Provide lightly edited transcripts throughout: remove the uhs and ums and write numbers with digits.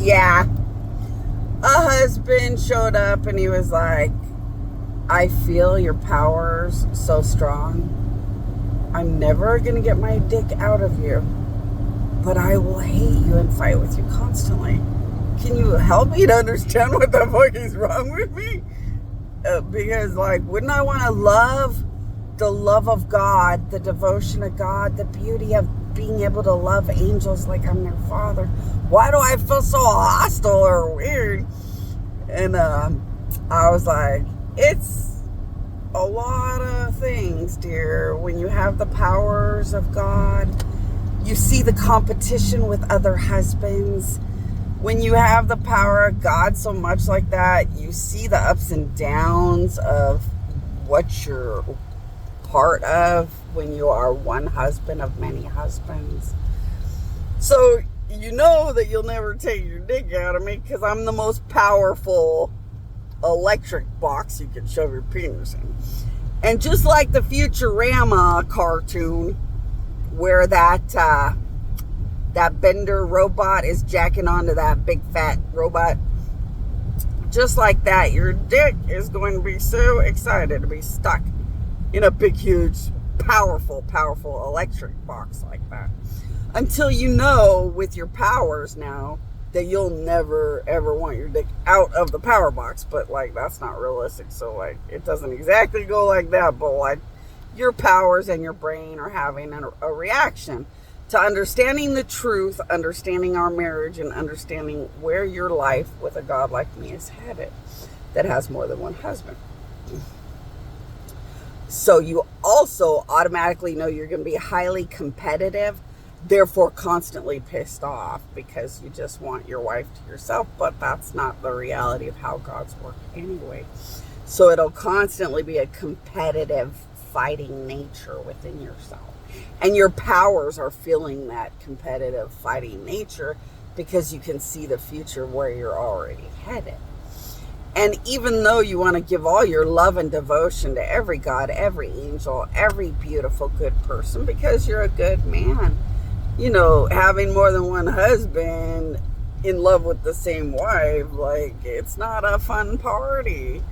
Yeah. A husband showed up and he was like, I feel your powers so strong. I'm never going to get my dick out of you, but I will hate you and fight with you constantly. Can you help me to understand what the fuck is wrong with me? Because, like, wouldn't I want to love the love of God, the devotion of God, the beauty of being able to love angels like I'm their father? Why do I feel so hostile or weird? And I was like, it's a lot of things, dear. When you have the powers of God, you see the competition with other husbands. When you have the power of God so much like that, you see the ups and downs of what you're part of when you are one husband of many husbands. So you know that you'll never take your dick out of me because I'm the most powerful electric box you can shove your penis in. And just like the Futurama cartoon where that Bender robot is jacking onto that big fat robot, just like that, your dick is going to be so excited to be stuck in a big, huge, powerful electric box like that. Until you know with your powers now that you'll never ever want your dick out of the power box. But like, that's not realistic. So like, it doesn't exactly go like that, but like, your powers and your brain are having a reaction to understanding the truth, understanding our marriage, and understanding where your life with a God like me is headed that has more than one husband. So you also automatically know you're going to be highly competitive, therefore constantly pissed off because you just want your wife to yourself, but that's not the reality of how God's work anyway. So it'll constantly be a competitive fighting nature within yourself. And your powers are feeling that competitive fighting nature because you can see the future where you're already headed. And even though you want to give all your love and devotion to every God, every angel, every beautiful, good person, because you're a good man, you know, having more than one husband in love with the same wife, like, it's not a fun party.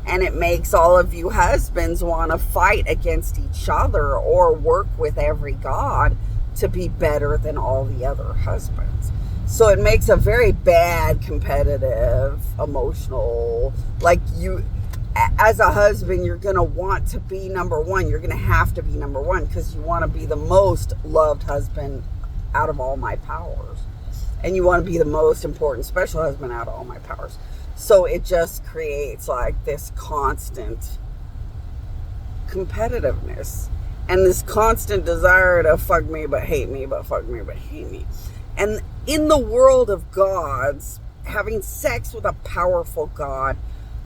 And it makes all of you husbands want to fight against each other or work with every God to be better than all the other husbands. So it makes a very bad, competitive, emotional, like you, as a husband, you're going to want to be number one. You're going to have to be number one because you want to be the most loved husband out of all my powers. And you want to be the most important special husband out of all my powers. So it just creates like this constant competitiveness and this constant desire to fuck me but hate me, but fuck me but hate me. And in the world of gods, having sex with a powerful God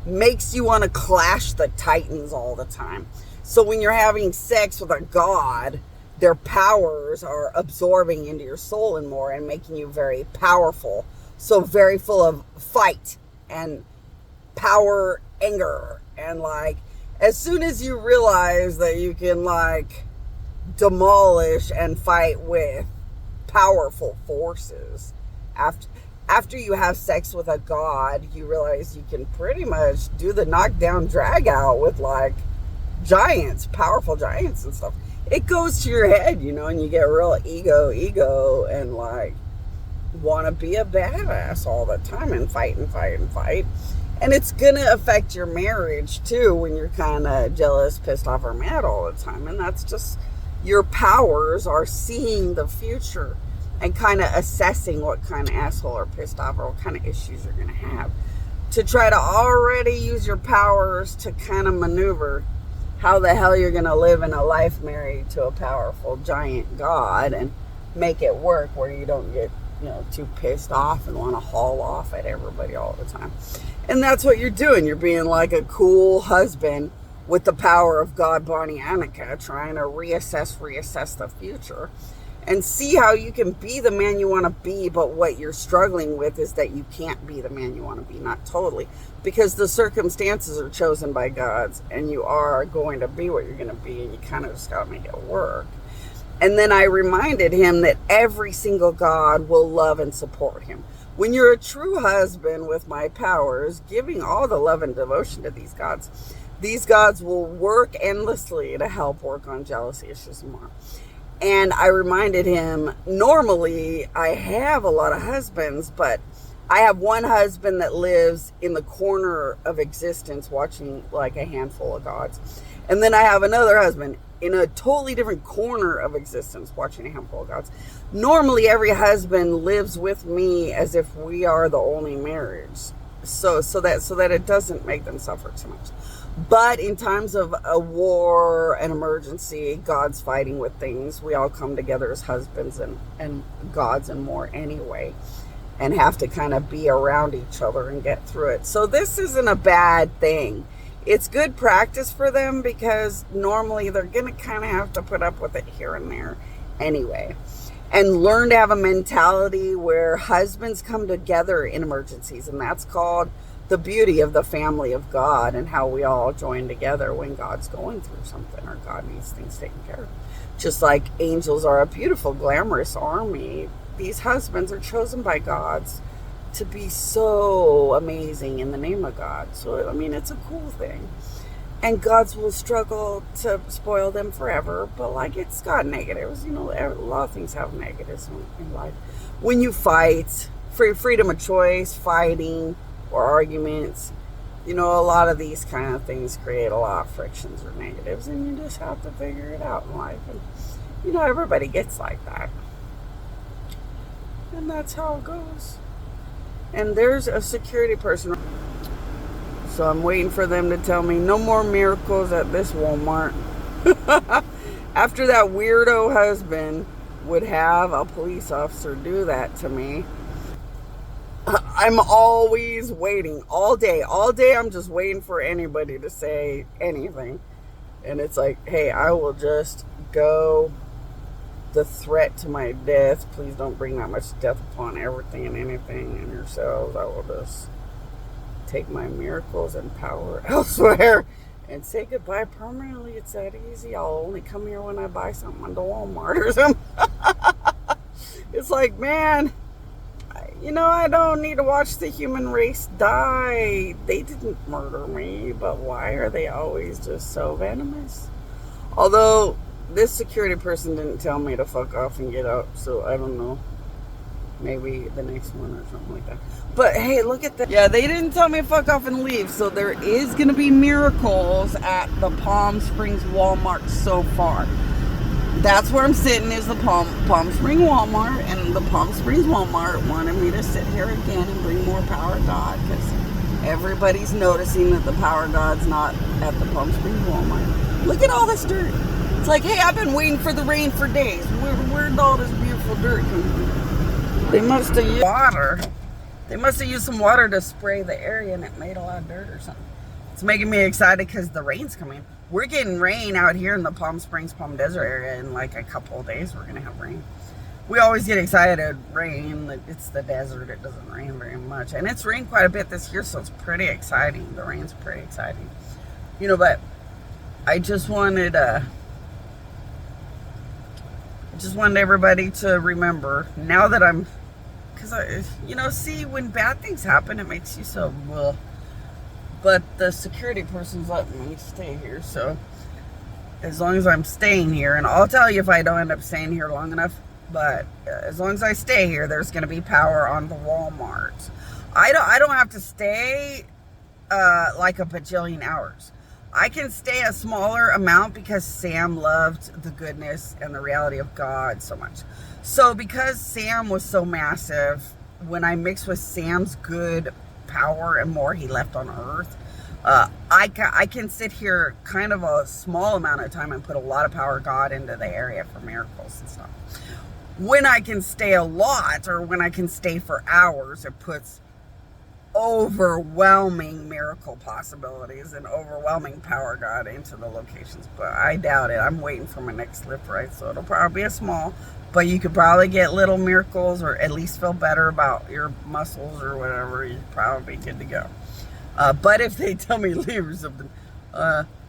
makes you want to clash the titans all the time. So when you're having sex with a God, their powers are absorbing into your soul and more and making you very powerful. So very full of fight and power, anger, and like, as soon as you realize that you can like demolish and fight with powerful forces, after you have sex with a God, you realize you can pretty much do the knockdown drag out with like giants, powerful giants and stuff. It goes to your head, you know, and you get real ego and like want to be a badass all the time and fight. And it's going to affect your marriage too when you're kind of jealous, pissed off, or mad all the time. And that's just, your powers are seeing the future and kind of assessing what kind of asshole or pissed off or what kind of issues you're going to have to try to already use your powers to kind of maneuver how the hell you're going to live in a life married to a powerful giant God and make it work where you don't get, you know, too pissed off and want to haul off at everybody all the time. And that's what you're doing. You're being like a cool husband with the power of God, Bonnie Annika, trying to reassess the future and see how you can be the man you want to be. But what you're struggling with is that you can't be the man you want to be, not totally, because the circumstances are chosen by God's and you are going to be what you're going to be, and you kind of just got to make it work. And then I reminded him that every single God will love and support him. When you're a true husband with my powers, giving all the love and devotion to these gods will work endlessly to help work on jealousy issues more. And I reminded him, normally I have a lot of husbands, but I have one husband that lives in the corner of existence watching like a handful of gods. And then I have another husband in a totally different corner of existence watching a handful of gods. Normally, every husband lives with me as if we are the only marriage, so that it doesn't make them suffer too much. But in times of a war, an emergency, God's fighting with things, we all come together as husbands and gods and more anyway, and have to kind of be around each other and get through it. So this isn't a bad thing. It's good practice for them because normally they're going to kind of have to put up with it here and there anyway. And learn to have a mentality where husbands come together in emergencies. And that's called the beauty of the family of God, and how we all join together when God's going through something or God needs things taken care of. Just like angels are a beautiful, glamorous army, these husbands are chosen by gods to be so amazing in the name of God. So, I mean, it's a cool thing. And gods will struggle to spoil them forever, but like, it's got negatives. You know, a lot of things have negatives in life. When you fight, freedom of choice, fighting, or arguments, you know, a lot of these kind of things create a lot of frictions or negatives, and you just have to figure it out in life. And, you know, everybody gets like that. And that's how it goes. And there's a security person. So I'm waiting for them to tell me no more miracles at this Walmart. After that weirdo husband would have a police officer do that to me, I'm always waiting all day. All day I'm just waiting for anybody to say anything. And it's like, hey, I will just go the threat to my death. Please don't bring that much death upon everything and anything and yourselves. I will just take my miracles and power elsewhere and say goodbye permanently. It's that easy. I'll only come here when I buy something at the Walmart or something. It's like, man, you know, I don't need to watch the human race die. They didn't murder me, but why are they always just so venomous? Although this security person didn't tell me to fuck off and get out, so I don't know. Maybe the next one or something like that. But hey, look at that. Yeah, they didn't tell me to fuck off and leave, so there is going to be miracles at the Palm Springs Walmart so far. That's where I'm sitting, is the Palm Springs Walmart, and the Palm Springs Walmart wanted me to sit here again and bring more power of God, because everybody's noticing that the power of God's not at the Palm Springs Walmart. Look at all this dirt. It's like, hey, I've been waiting for the rain for days. Where'd all this beautiful dirt come from? They must have used water. They must have used some water to spray the area, and it made a lot of dirt or something. It's making me excited because the rain's coming. We're getting rain out here in the Palm Springs, Palm Desert area. In like a couple of days, we're going to have rain. We always get excited at rain. It's the desert. It doesn't rain very much. And it's rained quite a bit this year, so it's pretty exciting. The rain's pretty exciting. You know, but I just wanted everybody to remember, now that I'm, because you know, see, when bad things happen, it makes you so, well, but the security person's letting me stay here, so as long as I'm staying here, and I'll tell you if I don't end up staying here long enough, but as long as I stay here, there's going to be power on the Walmart. I don't have to stay like a bajillion hours. I can stay a smaller amount because Sam loved the goodness and the reality of God so much. So because Sam was so massive, when I mixed with Sam's good power and more he left on earth, I can sit here kind of a small amount of time and put a lot of power of God into the area for miracles and stuff. When I can stay a lot, or when I can stay for hours, it puts overwhelming miracle possibilities and overwhelming power God into the locations, but I doubt it. I'm waiting for my next lift ride, so it'll probably be a small, but you could probably get little miracles, or at least feel better about your muscles or whatever. You're probably good to go. But if they tell me leave or something,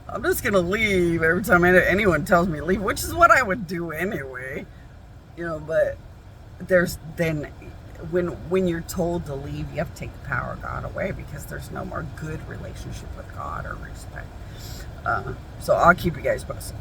I'm just gonna leave every time anyone tells me to leave, which is what I would do anyway. But there's then when you're told to leave, you have to take the power of God away, because there's no more good relationship with God or respect. So I'll keep you guys posted.